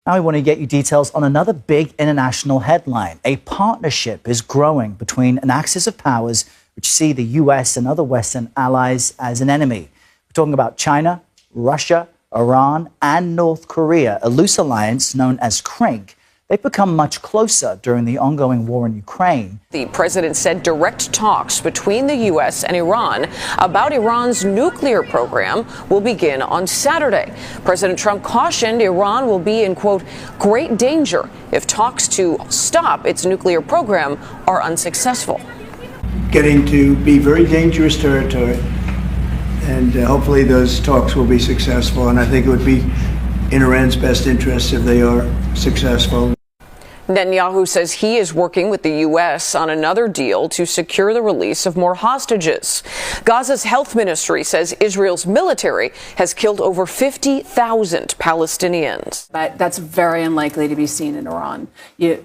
Now we want to get you details on another big international headline. A partnership is growing between an axis of powers which see the US and other Western allies as an enemy. We're talking about China, Russia, Iran, and North Korea, a loose alliance known as CRINC. They've become much closer during the ongoing war in Ukraine. The president said direct talks between the U.S. and Iran about Iran's nuclear program will begin on Saturday. President Trump cautioned Iran will be in, quote, great danger if talks to stop its nuclear program are unsuccessful. Getting to be very dangerous territory, and hopefully those talks will be successful, and I think it would be in Iran's best interest if they are successful. Netanyahu says he is working with the U.S. on another deal to secure the release of more hostages. Gaza's health ministry says Israel's military has killed over 50,000 Palestinians. But that's very unlikely to be seen in Iran.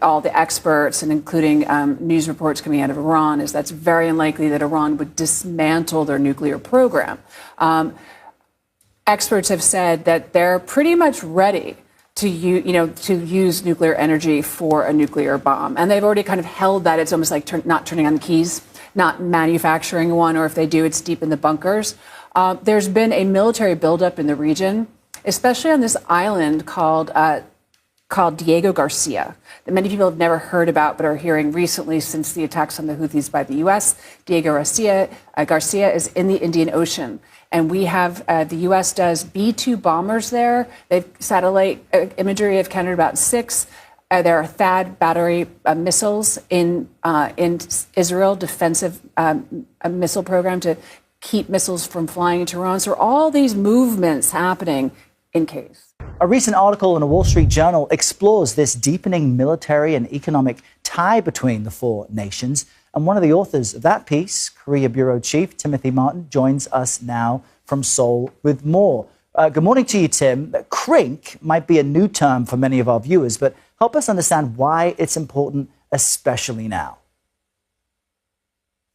All the experts, and including news reports coming out of Iran, is that's very unlikely that Iran would dismantle their nuclear program. Experts have said that they're pretty much ready to use nuclear energy for a nuclear bomb. And they've already kind of held that. It's almost like not turning on the keys, not manufacturing one, or if they do, it's deep in the bunkers. There's been a military buildup in the region, especially on this island called Diego Garcia, that many people have never heard about but are hearing recently since the attacks on the Houthis by the U.S. Diego Garcia is in the Indian Ocean. And we have, the U.S. does B-2 bombers there. They've satellite imagery have counted about 6. There are THAAD battery missiles in Israel, defensive missile program to keep missiles from flying into Iran. So all these movements happening in case. A recent article in a Wall Street Journal explores this deepening military and economic tie between the four nations. And one of the authors of that piece, Korea Bureau Chief Timothy Martin, joins us now from Seoul with more. Good morning to you, Tim. CRINC might be a new term for many of our viewers, but help us understand why it's important, especially now.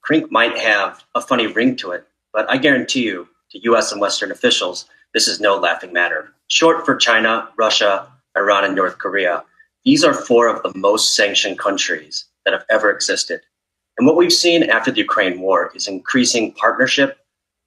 CRINC might have a funny ring to it, but I guarantee you, to U.S. and Western officials, this is no laughing matter. Short for China, Russia, Iran, and North Korea. These are 4 of the most sanctioned countries that have ever existed. And what we've seen after the Ukraine war is increasing partnership,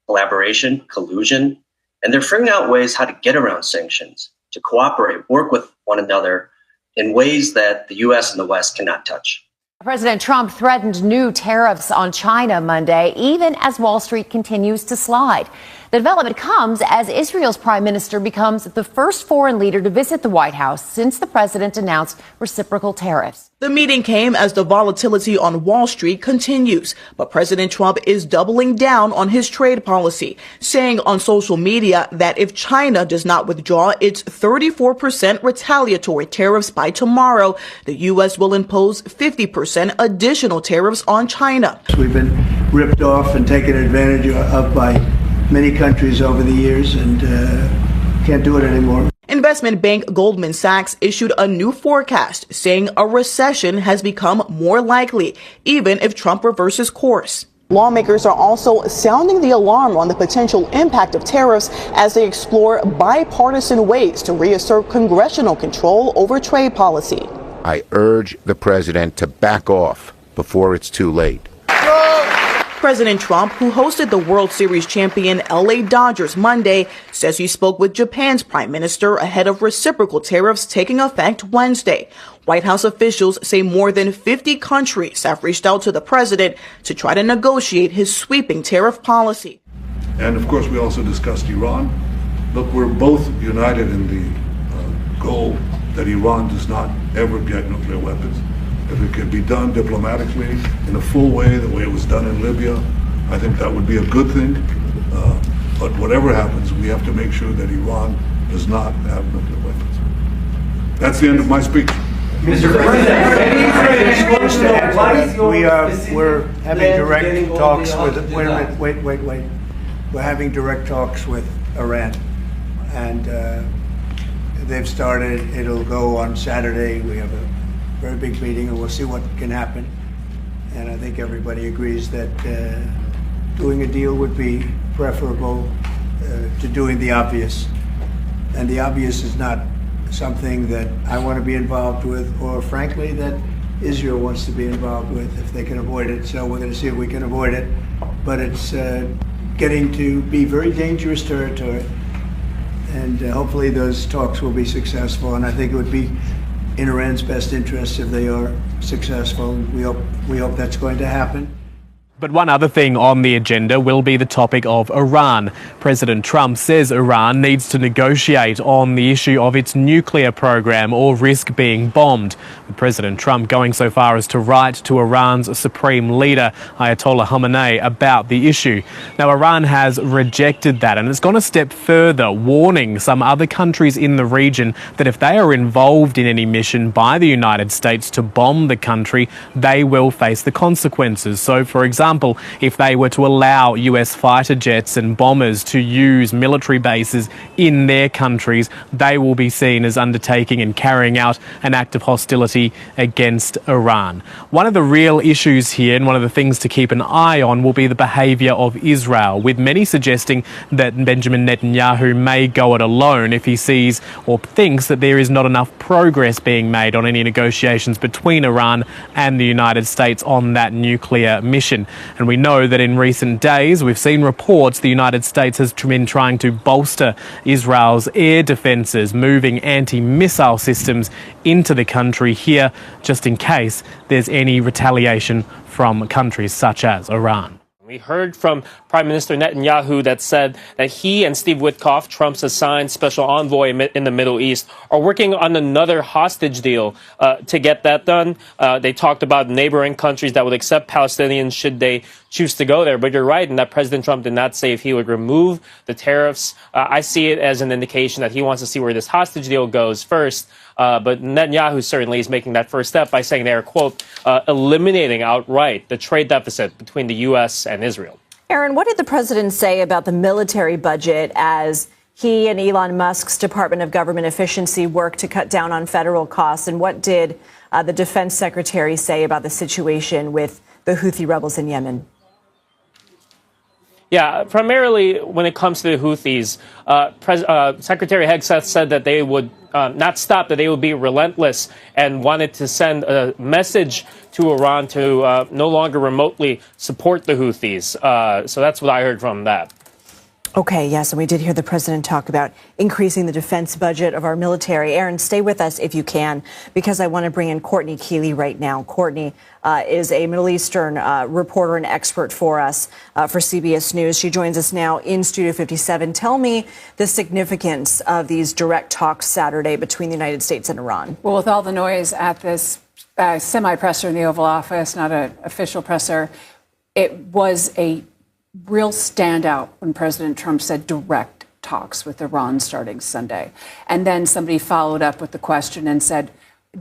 collaboration, collusion, and they're figuring out ways how to get around sanctions, to cooperate, work with one another in ways that the U.S. and the West cannot touch. President Trump threatened new tariffs on China Monday, even as Wall Street continues to slide. The development comes as Israel's prime minister becomes the first foreign leader to visit the White House since the president announced reciprocal tariffs. The meeting came as the volatility on Wall Street continues, but President Trump is doubling down on his trade policy, saying on social media that if China does not withdraw its 34% retaliatory tariffs by tomorrow, the U.S. will impose 50% additional tariffs on China. We've been ripped off and taken advantage of by many countries over the years, and can't do it anymore. Investment bank Goldman Sachs issued a new forecast saying a recession has become more likely, even if Trump reverses course. Lawmakers are also sounding the alarm on the potential impact of tariffs as they explore bipartisan ways to reassert congressional control over trade policy. I urge the president to back off before it's too late. President Trump, who hosted the World Series champion LA Dodgers Monday, says he spoke with Japan's prime minister ahead of reciprocal tariffs taking effect Wednesday. White House officials say more than 50 countries have reached out to the president to try to negotiate his sweeping tariff policy. And of course, we also discussed Iran. Look, we're both united in the goal that Iran does not ever get nuclear weapons. If it could be done diplomatically in a full way, the way it was done in Libya, I think that would be a good thing. But whatever happens, we have to make sure that Iran does not have nuclear weapons. That's the end of my speech. Mr. President, we're having direct talks with. Wait. We're having direct talks with Iran, and they've started. It'll go on Saturday. We have a very big meeting, and we'll see what can happen. And I think everybody agrees that doing a deal would be preferable to doing the obvious. And the obvious is not something that I want to be involved with, or frankly, that Israel wants to be involved with if they can avoid it. So we're going to see if we can avoid it. But it's getting to be very dangerous territory. And hopefully those talks will be successful. And I think it would be in Iran's best interest if they are successful. We hope that's going to happen. But one other thing on the agenda will be the topic of Iran. President Trump says Iran needs to negotiate on the issue of its nuclear program or risk being bombed, with President Trump going so far as to write to Iran's supreme leader, Ayatollah Khamenei, about the issue. Now, Iran has rejected that, and it's gone a step further, warning some other countries in the region that if they are involved in any mission by the United States to bomb the country, they will face the consequences. So, for example, if they were to allow US fighter jets and bombers to use military bases in their countries, they will be seen as undertaking and carrying out an act of hostility against Iran. One of the real issues here, and one of the things to keep an eye on, will be the behaviour of Israel, with many suggesting that Benjamin Netanyahu may go it alone if he sees or thinks that there is not enough progress being made on any negotiations between Iran and the United States on that nuclear mission. And we know that in recent days, we've seen reports the United States has been trying to bolster Israel's air defences, moving anti-missile systems into the country here, just in case there's any retaliation from countries such as Iran. We heard from Prime Minister Netanyahu that said that he and Steve Witkoff, Trump's assigned special envoy in the Middle East, are working on another hostage deal to get that done. They talked about neighboring countries that would accept Palestinians should they choose to go there. But you're right in that President Trump did not say if he would remove the tariffs. I see it as an indication that he wants to see where this hostage deal goes first. But Netanyahu certainly is making that first step by saying they are, quote, eliminating outright the trade deficit between the U.S. and Israel. Aaron, what did the president say about the military budget as he and Elon Musk's Department of Government Efficiency work to cut down on federal costs? And what did the defense secretary say about the situation with the Houthi rebels in Yemen? Yeah, primarily when it comes to the Houthis, Secretary Hegseth said that they would not stop, that they would be relentless, and wanted to send a message to Iran to no longer remotely support the Houthis. So that's what I heard from that. Okay, yes, and we did hear the president talk about increasing the defense budget of our military. Aaron, stay with us if you can, because I want to bring in Courtney Keeley right now. Courtney is a Middle Eastern reporter and expert for us for CBS News. She joins us now in Studio 57. Tell me the significance of these direct talks Saturday between the United States and Iran. Well, with all the noise at this semi-presser in the Oval Office, not an official presser, it was a real standout when President Trump said direct talks with Iran starting Sunday. And then somebody followed up with the question and said,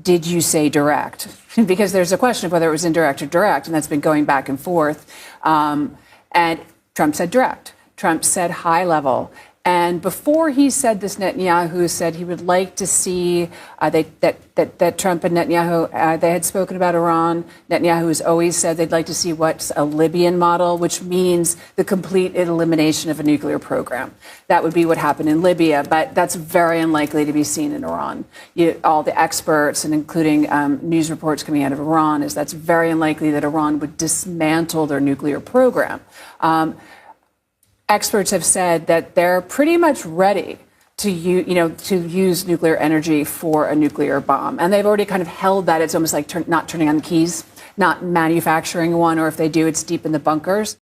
did you say direct? Because there's a question of whether it was indirect or direct, and that's been going back and forth. And Trump said direct. Trump said high level. And before he said this, Netanyahu said he would like to see that Trump and Netanyahu, they had spoken about Iran. Netanyahu has always said they'd like to see what's a Libyan model, which means the complete elimination of a nuclear program. That would be what happened in Libya, but that's very unlikely to be seen in Iran. All the experts, and including news reports coming out of Iran, is that's very unlikely that Iran would dismantle their nuclear program. Experts have said that they're pretty much ready to use nuclear energy for a nuclear bomb. And they've already kind of held that. It's almost like not turning on the keys, not manufacturing one, or if they do, it's deep in the bunkers.